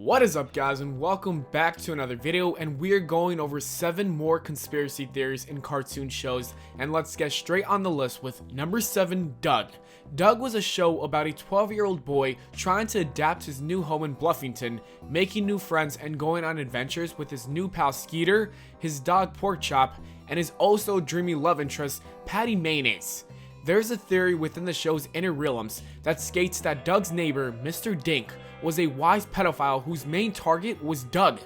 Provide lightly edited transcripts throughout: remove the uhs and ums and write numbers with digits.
What is up, guys, and welcome back to another video, and we are going over 7 more conspiracy theories in cartoon shows. And let's get straight on the list with number 7, Doug. Doug was a show about a 12-year-old boy trying to adapt his new home in Bluffington, making new friends and going on adventures with his new pal Skeeter, his dog Porkchop, and his also dreamy love interest Patty Mayonnaise. There's a theory within the show's inner realms that states that Doug's neighbor, Mr. Dink, was a wise pedophile whose main target was Doug.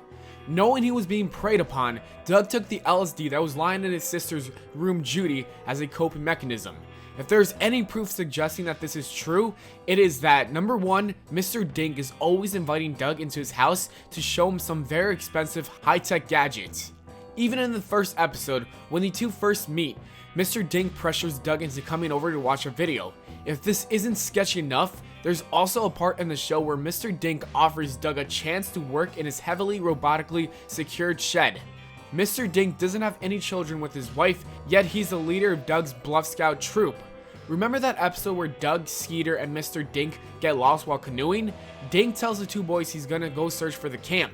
Knowing he was being preyed upon, Doug took the LSD that was lying in his sister's room, Judy, as a coping mechanism. If there's any proof suggesting that this is true, it is that number 1, Mr. Dink is always inviting Doug into his house to show him some very expensive high-tech gadgets. Even in the first episode, when the two first meet, Mr. Dink pressures Doug into coming over to watch a video. If this isn't sketchy enough, there's also a part in the show where Mr. Dink offers Doug a chance to work in his heavily robotically secured shed. Mr. Dink doesn't have any children with his wife, yet he's the leader of Doug's Bluff Scout troop. Remember that episode where Doug, Skeeter, and Mr. Dink get lost while canoeing? Dink tells the two boys he's gonna go search for the camp.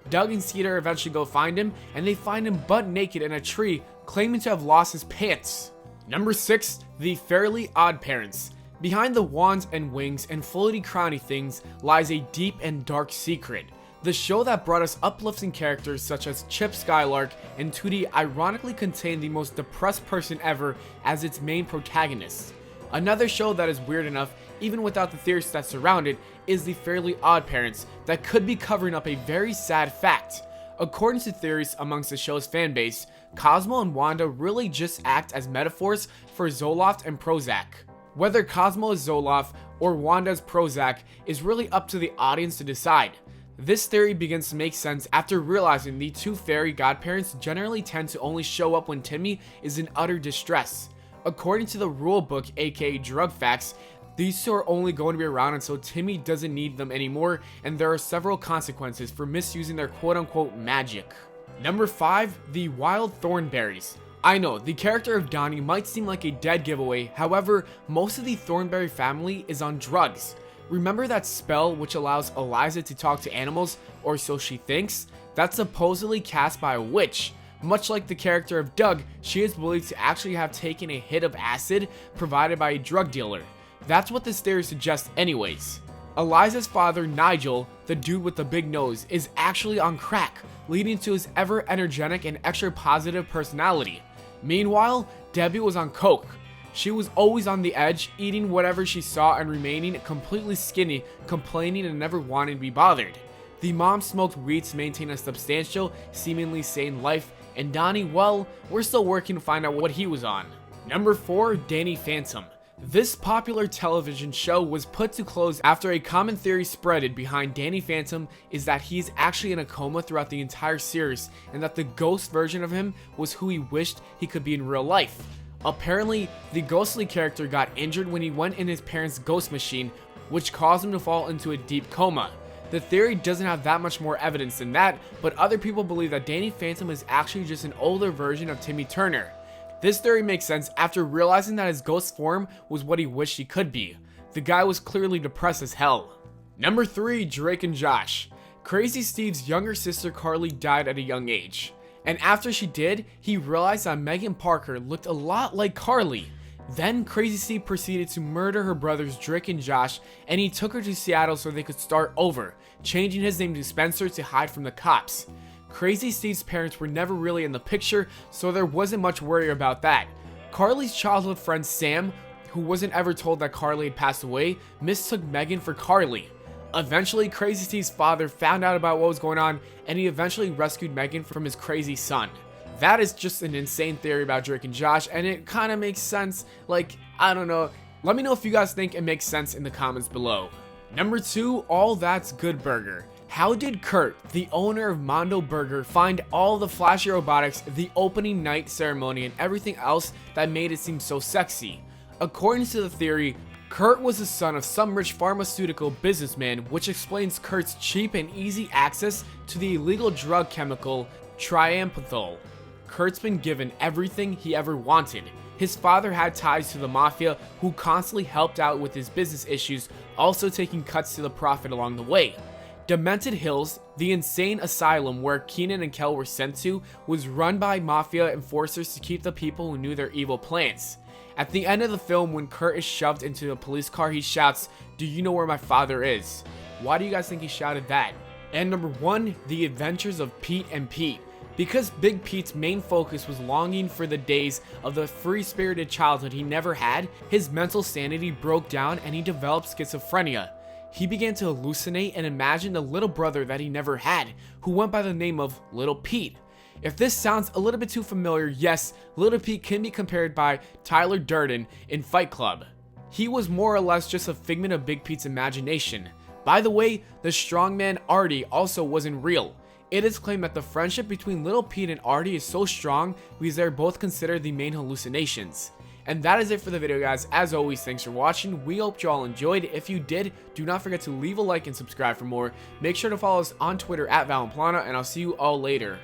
Doug and Skeeter eventually go find him, and they find him butt naked in a tree, claiming to have lost his pants. Number 6, the Fairly OddParents. Behind the wands and wings and floaty crowny things lies a deep and dark secret. The show that brought us uplifting characters such as Chip Skylark and Tootie ironically contained the most depressed person ever as its main protagonist. Another show that is weird enough, even without the theories that surround it, is the Fairly OddParents that could be covering up a very sad fact. According to theories amongst the show's fanbase, Cosmo and Wanda really just act as metaphors for Zoloft and Prozac. Whether Cosmo is Zoloft or Wanda is Prozac is really up to the audience to decide. This theory begins to make sense after realizing the two fairy godparents generally tend to only show up when Timmy is in utter distress. According to the rulebook, aka Drug Facts, these two are only going to be around until Timmy doesn't need them anymore, and there are several consequences for misusing their quote-unquote magic. Number 5, the Wild Thornberries. I know, the character of Donnie might seem like a dead giveaway, however, most of the Thornberry family is on drugs. Remember that spell which allows Eliza to talk to animals, or so she thinks? That's supposedly cast by a witch. Much like the character of Doug, she is believed to actually have taken a hit of acid provided by a drug dealer. That's what this theory suggests anyways. Eliza's father, Nigel, the dude with the big nose, is actually on crack, leading to his ever energetic and extra positive personality. Meanwhile, Debbie was on coke. She was always on the edge, eating whatever she saw and remaining completely skinny, complaining and never wanting to be bothered. The mom smoked weed to maintain a substantial, seemingly sane life, and Donnie, well, we're still working to find out what he was on. Number 4, Danny Phantom. This popular television show was put to close after a common theory spreaded behind Danny Phantom is that he's actually in a coma throughout the entire series, and that the ghost version of him was who he wished he could be in real life. Apparently, the ghostly character got injured when he went in his parents' ghost machine, which caused him to fall into a deep coma. The theory doesn't have that much more evidence than that, but other people believe that Danny Phantom is actually just an older version of Timmy Turner. This theory makes sense after realizing that his ghost form was what he wished he could be. The guy was clearly depressed as hell. Number 3, Drake and Josh. Crazy Steve's younger sister Carly died at a young age. And after she did, he realized that Megan Parker looked a lot like Carly. Then Crazy Steve proceeded to murder her brothers Drake and Josh, and he took her to Seattle so they could start over, changing his name to Spencer to hide from the cops. Crazy Steve's parents were never really in the picture, so there wasn't much worry about that. Carly's childhood friend Sam, who wasn't ever told that Carly had passed away, mistook Megan for Carly. Eventually, Crazy Steve's father found out about what was going on, and he eventually rescued Megan from his crazy son. That is just an insane theory about Drake and Josh, and it kind of makes sense. Like, I don't know. Let me know if you guys think it makes sense in the comments below. Number 2, All That's Good Burger. How did Curt, the owner of Mondo Burger, find all the flashy robotics, the opening night ceremony, and everything else that made it seem so sexy? According to the theory, Curt was the son of some rich pharmaceutical businessman, which explains Curt's cheap and easy access to the illegal drug chemical triamphethol. Curt's been given everything he ever wanted. His father had ties to the mafia, who constantly helped out with his business issues, also taking cuts to the profit along the way. Demented Hills, the insane asylum where Keenan and Kel were sent to, was run by mafia enforcers to keep the people who knew their evil plans. At the end of the film, when Curt is shoved into a police car, he shouts, "Do you know where my father is?" Why do you guys think he shouted that? And number 1, The Adventures of Pete and Pete. Because Big Pete's main focus was longing for the days of the free-spirited childhood he never had, his mental sanity broke down and he developed schizophrenia. He began to hallucinate and imagine a little brother that he never had, who went by the name of Little Pete. If this sounds a little bit too familiar, yes, Little Pete can be compared by Tyler Durden in Fight Club. He was more or less just a figment of Big Pete's imagination. By the way, the strongman Artie also wasn't real. It is claimed that the friendship between Little Pete and Artie is so strong because they're both considered the main hallucinations. And that is it for the video, guys. As always, thanks for watching. We hope you all enjoyed. If you did, do not forget to leave a like and subscribe for more. Make sure to follow us on Twitter at Valenplana, and I'll see you all later.